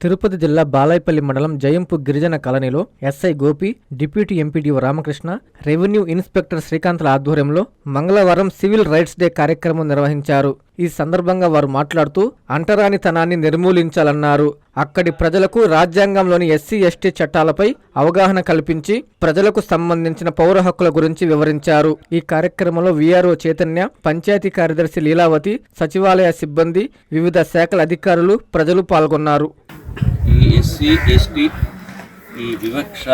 తిరుపతి జిల్లా బాలాయపల్లి మండలం జయంపు గిరిజన కాలనీలో SI Gopi, deputy MPDO Ramakrishna, revenue inspector శ్రీకాంత్ల ఆధ్వర్యంలో మంగళవారం సివిల్ రైట్స్ డే కార్యక్రమం నిర్వహించారు. ఈ సందర్భంగా వారు మాట్లాడుతూ అంటరానితనాన్ని నిర్మూలించాలన్నారు. అక్కడి ప్రజలకు రాజ్యాంగంలోని ఎస్సీ, ఎస్టీ చట్టాలపై అవగాహన కల్పించి ప్రజలకు సంబంధించిన పౌర హక్కుల గురించి వివరించారు. ఈ కార్యక్రమంలో వీఆర్ఓ చైతన్య, పంచాయతీ కార్యదర్శి లీలావతి, సచివాలయ సిబ్బంది, వివిధ శాఖల అధికారులు, ప్రజలు పాల్గొన్నారు. ఈ ఎస్సీ, ఎస్టీ, ఈ వివక్ష,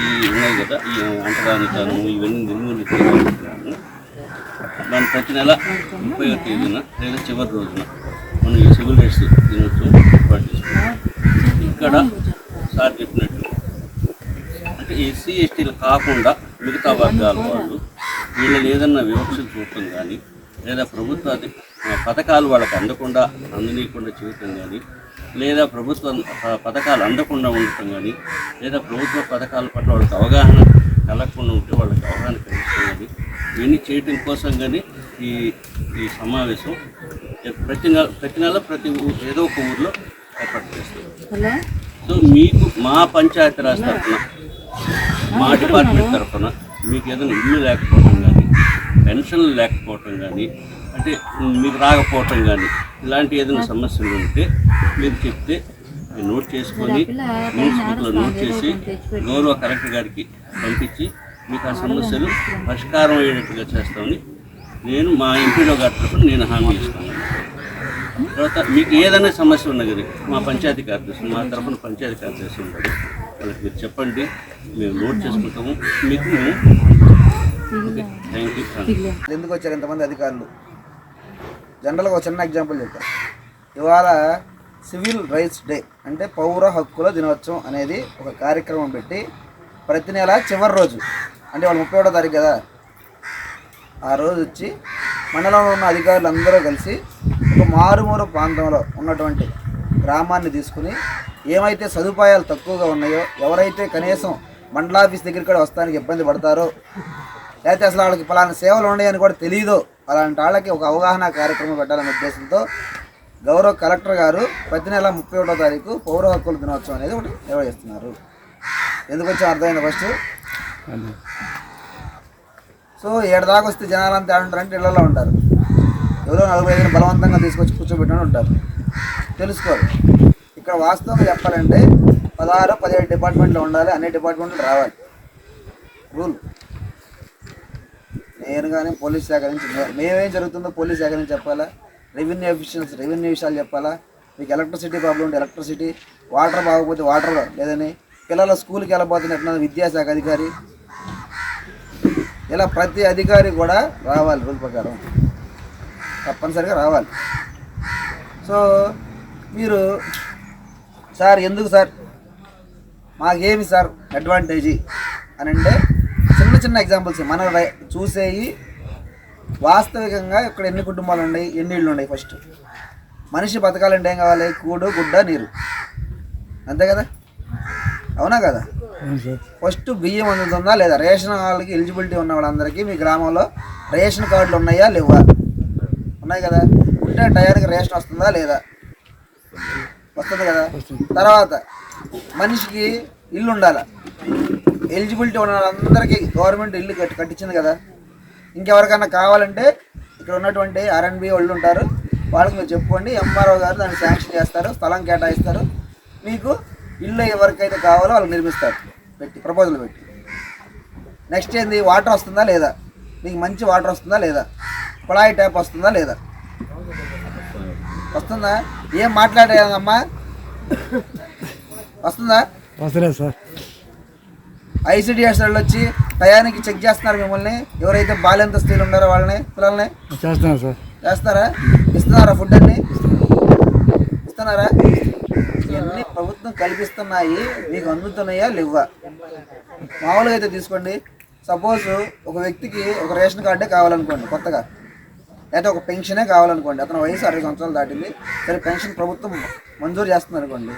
ఈ ఉన్నాయి కదా, ఈ అంటరానితనం ఇవన్నీ నిర్మూలించాలనుకుంటున్నాను. దాని ప్రతి నెల 30వ తేదీన లేదా చివరి రోజున మనం ఈ సివిల్ రైట్స్ దినోత్సవం ఏర్పాటు చేసుకున్నాం. ఇక్కడ సార్ చెప్పినట్టు అంటే ఎస్సీ, ఎస్టీలు కాకుండా మిగతా వర్గాల వాళ్ళు వీళ్ళు ఏదన్నా వివక్షలు చూడటం కానీ, లేదా ప్రభుత్వ పథకాలు వాళ్ళకి అందనీయకుండా చేయటం కానీ, లేదా ప్రభుత్వ పథకాలు అందకుండా ఉండటం కానీ, లేదా ప్రభుత్వ పథకాల పట్ల వాళ్ళకి అవగాహన కలగకుండా ఉంటే వాళ్ళకి అవగాహన కలిగిస్తాం కానీ, ఇవన్నీ చేయటం కోసం కానీ ఈ సమావేశం ప్రతి నెల ఏదో ఒక ఊర్లో ఏర్పాటు చేస్తాం. సో మీకు మా పంచాయతీరాజ్ తరఫున, మా డిపార్ట్మెంట్ తరఫున మీకు ఏదైనా ఇల్లు లేకపోవటం కానీ, పెన్షన్లు లేకపోవటం కానీ, అంటే మీకు రాకపోవటం కానీ, ఇలాంటి ఏదైనా సమస్యలు ఉంటే మీరు చెప్తే నోట్ చేసుకొని మున్సిపల్లో నోట్ చేసి గౌరవ కలెక్టర్ గారికి పంపించి మీకు ఆ సమస్యలు పరిష్కారం అయ్యేటట్టుగా చేస్తామని నేను మా ఎంపీలో గారి తరఫున నేను హామీ ఇస్తాను. తర్వాత మీకు ఏదైనా సమస్య ఉన్నా కానీ మా పంచాయతీ కార్యదర్శి, మా తరఫున పంచాయతీ కార్యదర్శి ఉంటారు, వాళ్ళకి మీరు చెప్పండి, మేము నోట్ చేసుకుంటాము. మీకు మేము థ్యాంక్ యూ. ఎందుకు వచ్చారు ఇంతమంది అధికారులు? జనరల్గా ఒక చిన్న ఎగ్జాంపుల్ చెప్తాను. ఇవాళ సివిల్ రైట్స్ డే అంటే పౌర హక్కుల దినోత్సవం అనేది ఒక కార్యక్రమం పెట్టి ప్రతి నెల చివరి రోజు అంటే వాళ్ళు 31వ తారీఖు కదా, ఆ రోజు వచ్చి మండలంలో ఉన్న అధికారులు అందరూ కలిసి ఒక మారుమూల ప్రాంతంలో ఉన్నటువంటి గ్రామాన్ని తీసుకుని ఏమైతే సదుపాయాలు తక్కువగా ఉన్నాయో, ఎవరైతే కనీసం మండలాఫీస్ దగ్గరికి కూడా వస్తానికి ఇబ్బంది పడతారో, లేకపోతే అసలు వాళ్ళకి పలానా సేవలు ఉన్నాయని కూడా తెలియదో, అలాంటి వాళ్ళకి ఒక అవగాహన కార్యక్రమం పెట్టాలనే ఉద్దేశంతో గౌరవ కలెక్టర్ గారు ప్రతి నెల 31వ తారీఖు పౌర హక్కుల దినోత్సవం అనేది ఒకటి నిర్వహిస్తున్నారు. ఎందుకు వచ్చి అర్థమైంది ఫస్ట్. సో 7 దాకా వస్తే జనాలంతా ఏమంటారంటే ఇళ్లలో ఉంటారు, ఎవరో 45 బలవంతంగా తీసుకొచ్చి కూర్చోబెట్టుకుని ఉంటారు, తెలుసుకోరు. ఇక్కడ వాస్తవంగా చెప్పాలంటే 16, 17 డిపార్ట్మెంట్లు ఉండాలి, అన్ని డిపార్ట్మెంట్లు రావాలి. రూల్ నేను కానీ పోలీస్ శాఖ నుంచి మేమేం జరుగుతుందో పోలీస్ శాఖ నుంచి చెప్పాలా, రెవెన్యూ అఫీషియల్స్ రెవెన్యూ విషయాలు చెప్పాలా, మీకు ఎలక్ట్రిసిటీ ప్రాబ్లం ఉంటే ఎలక్ట్రిసిటీ, వాటర్ బాగోకపోతే వాటర్ లేదని, పిల్లల స్కూల్కి వెళ్ళబోతున్న విద్యాశాఖ అధికారి, ఇలా ప్రతి అధికారి కూడా రావాలి, రూల్ ప్రకారం తప్పనిసరిగా రావాలి. సో మీరు సార్ ఎందుకు సార్ మాకేమి సార్ అడ్వాంటేజీ అని అంటే చిన్న ఎగ్జాంపుల్స్ మనం చూసేవి. వాస్తవికంగా ఇక్కడ ఎన్ని కుటుంబాలు ఉన్నాయి, ఎన్ని ఇళ్ళు ఉన్నాయి. ఫస్ట్ మనిషి బతకాలంటే ఏం కావాలి? కూడు, గుడ్డ, నీరు, అంతే కదా, అవునా కదా? ఫస్ట్ బియ్యం అందుతుందా లేదా? రేషన్ వాళ్ళకి ఎలిజిబిలిటీ ఉన్న వాళ్ళందరికీ మీ గ్రామంలో రేషన్ కార్డులు ఉన్నాయా లేవా? ఉన్నాయి కదా. ఉంటే టయానికి రేషన్ వస్తుందా లేదా? వస్తుంది కదా. తర్వాత మనిషికి ఇల్లు ఉండాలా, ఎలిజిబిలిటీ ఉన్న వాళ్ళందరికీ గవర్నమెంట్ ఇల్లు కట్టించింది కదా. ఇంకెవరికైనా కావాలంటే ఇక్కడ ఉన్నటువంటి R&B వాళ్ళు ఉంటారు, వాళ్ళకి మీరు చెప్పుకోండి, ఎంఆర్ఓ గారు దాన్ని శాంక్షన్ చేస్తారు, స్థలం కేటాయిస్తారు, మీకు ఇల్లు ఎవరికైతే కావాలో వాళ్ళకి నిర్మిస్తారు, పెట్టి ప్రపోజల్ పెట్టి. నెక్స్ట్ ఏంది? వాటర్ వస్తుందా లేదా? మీకు మంచి వాటర్ వస్తుందా లేదా? కుళాయి ట్యాప్ వస్తుందా లేదా? వస్తుందా? ఏం మాట్లాడేదమ్మా? వస్తుందా? వస్తలేదు సార్. ICDS వాళ్ళు వచ్చి టయానికి చెక్ చేస్తున్నారు మిమ్మల్ని, ఎవరైతే బాల్యంత స్త్రీలు ఉన్నారో వాళ్ళని, పిల్లల్ని చేస్తున్నారు సార్. చేస్తారా? ఇస్తున్నారా? ఫుడ్ అన్ని ఇస్తున్నారా? ఇవన్నీ ప్రభుత్వం కల్పిస్తున్నాయి, మీకు అందుతున్నాయా లేవా? మామూలుగా అయితే తీసుకోండి, సపోజ్ ఒక వ్యక్తికి ఒక రేషన్ కార్డే కావాలనుకోండి కొత్తగా, లేకపోతే ఒక పెన్షనే కావాలనుకోండి, అతను వయసు 60 సంవత్సరాలు దాటింది, సరే పెన్షన్ ప్రభుత్వం మంజూరు చేస్తుంది అనుకోండి.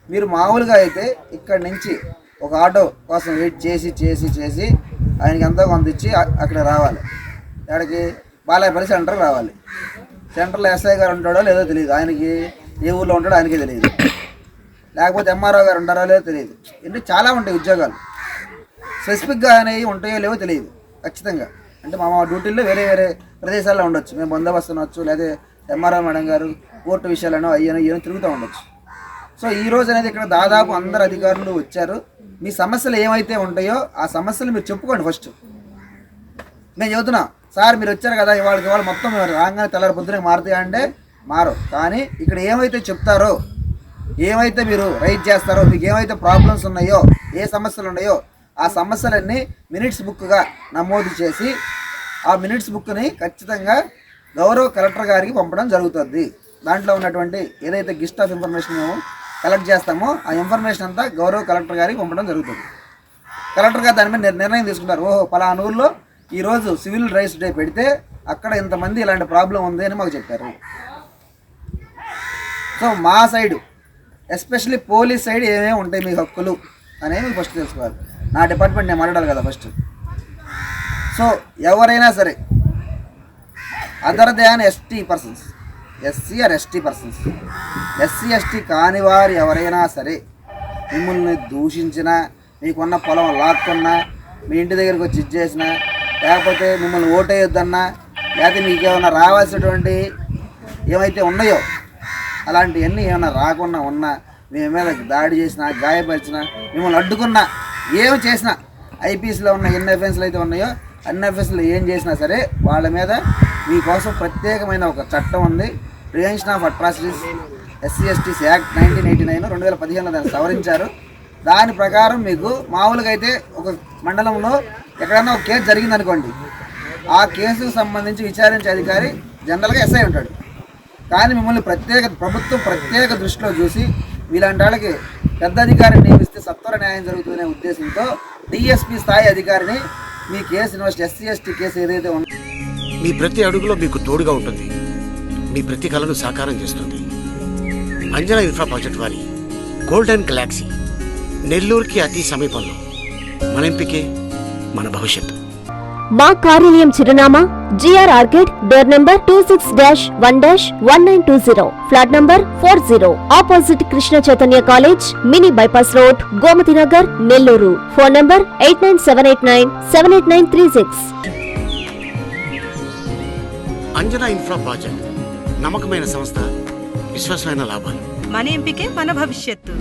మీరు మామూలుగా అయితే ఇక్కడి నుంచి ఒక ఆటో కోసం వెయిట్ చేసి ఆయనకి ఎంతో కొంత ఇచ్చి అక్కడ రావాలి. ఎక్కడికి? బాలాయపల్లి సెంటర్కి రావాలి. సెంటర్లో ఎస్ఐ గారు ఉంటాడో లేదో తెలియదు, ఆయనకి ఏ ఊళ్ళో ఉంటాడో ఆయనకే తెలియదు. లేకపోతే ఎంఆర్ఓ గారు ఉంటారో లేదో తెలియదు. అంటే చాలా ఉంటాయి ఉద్యోగాలు, స్పెసిఫిక్గా అనేవి ఉంటాయో లేవో తెలియదు ఖచ్చితంగా. అంటే మా డ్యూటీల్లో వేరే వేరే ప్రదేశాల్లో ఉండొచ్చు, మేము బందోబస్తు ఉండొచ్చు, లేదా ఎంఆర్ఓ మేడం గారు కోర్టు విషయాలను అయ్యనో తిరుగుతూ ఉండొచ్చు. సో ఈ రోజు అనేది ఇక్కడ దాదాపు అందరు అధికారులు వచ్చారు. మీ సమస్యలు ఏమైతే ఉంటాయో ఆ సమస్యలు మీరు చెప్పుకోండి ఫస్ట్. నేను చెబుతున్నా సార్ మీరు వచ్చారు కదా ఇవాళ మొత్తం రాగానే తెల్లారి పొద్దునే మారుతాయా అంటే మారు. కానీ ఇక్కడ ఏమైతే చెప్తారో, ఏమైతే మీరు రైట్ చేస్తారో, మీకు ఏమైతే ప్రాబ్లమ్స్ ఉన్నాయో, ఏ సమస్యలు ఉన్నాయో ఆ సమస్యలన్నీ మినిట్స్ బుక్గా నమోదు చేసి ఆ మినిట్స్ బుక్ని ఖచ్చితంగా గౌరవ కలెక్టర్ గారికి పంపడం జరుగుతుంది. దాంట్లో ఉన్నటువంటి ఏదైతే గిస్ట్ ఆఫ్ ఇన్ఫర్మేషన్ మేము కలెక్ట్ చేస్తామో ఆ ఇన్ఫర్మేషన్ అంతా గౌరవ కలెక్టర్ గారికి పంపడం జరుగుతుంది. కలెక్టర్ గారు దాని మీద నిర్ణయం తీసుకుంటారు. ఓహో పలానా ఊర్లో ఈరోజు సివిల్ రైట్స్ డే పెడితే అక్కడ ఇంతమంది ఇలాంటి ప్రాబ్లం ఉంది అని మాకు చెప్పారు. సో మా సైడు ఎస్పెషల్లీ పోలీస్ సైడ్ ఏమేమి ఉంటాయి మీ హక్కులు అనేవి మీకు ఫస్ట్ తెలుసుకోవాలి. నా డిపార్ట్మెంట్ నేను మాట్లాడాలి కదా ఫస్ట్. సో ఎవరైనా సరే other than ST persons, SC are ST persons, SC ST కాని వారు ఎవరైనా సరే మిమ్మల్ని దూషించినా, మీకున్న పొలం లాక్కున్నా, మీ ఇంటి దగ్గరికి వచ్చి ఇచ్చేసినా, లేకపోతే మిమ్మల్ని ఓటేయొద్దన్నా, లేకపోతే మీకు ఏమైనా రావాల్సినటువంటి ఏమైతే ఉన్నాయో అలాంటివన్నీ ఏమైనా రాకుండా ఉన్నా, మీ మీద దాడి చేసినా, గాయపరిచినా, మిమ్మల్ని అడ్డుకున్నా, ఏమి చేసినా, ఐపీఎస్లో ఉన్న ఎన్ని అఫెన్స్లు అయితే ఉన్నాయో అన్ని అఫెన్స్లు ఏం చేసినా సరే వాళ్ళ మీద మీకోసం ప్రత్యేకమైన ఒక చట్టం ఉంది. Prevention of atrocities SC ఎస్టీస్ act 1989 2015లో దాన్ని సవరించారు. దాని ప్రకారం మీకు మామూలుగా అయితే ఒక మండలంలో ఎక్కడైనా ఒక కేసు జరిగిందనుకోండి, ఆ కేసుకు సంబంధించి విచారించే అధికారి జనరల్గా ఎస్ఐ ఉంటాడు. కానీ మిమ్మల్ని ప్రభుత్వం ప్రత్యేక దృష్టిలో చూసి మీలాంటి వాళ్ళకి పెద్ద అధికారిని నియమిస్తే సత్వర న్యాయం జరుగుతుందనే ఉద్దేశంతో డిఎస్పీ స్థాయి అధికారిని మీ case invest SC ST case ఏదైతే ఉందో మీ ప్రతి అడుగులో మీకు తోడుగా ఉంటుంది, మీ ప్రతి కళను సాకారం చేస్తుంది. అంజనా ఇన్ఫ్రా ప్రాజెక్ట్ వారి గోల్డెన్ గెలాక్సీ నెల్లూరుకి అతి సమీపంలో. మన ఎంపికే మన భవిష్యత్తు. మా కార్యాలయం చిరునామా GR arcade, door number 26-1-1920, flat number 40, opposite Krishna Chaitanya college, mini bypass road, Gomathi Nagar, Nellore. Phone number 8978978936. Anjana infra project నమ్మకమైన సంస్థ, విశ్వాసమైన లాభాలు. మన ఎంపికే మన భవిష్యత్తు.